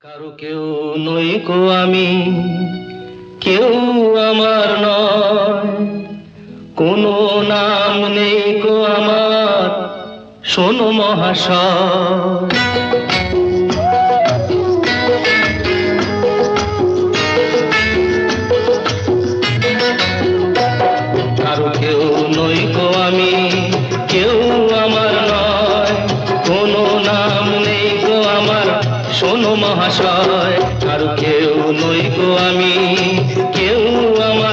কারো কেউ নই গো আমি, কেউ আমার নয়, কোনো নাম নেই গো আমার, শোনো মহাশয়। কারো কেউ নই গো আমি, কেউ আমার নয়, কোনো নাম নেই গো আমার, শোনো মহাশয়। কারো কেউ নই গো আমি, কেউ আমার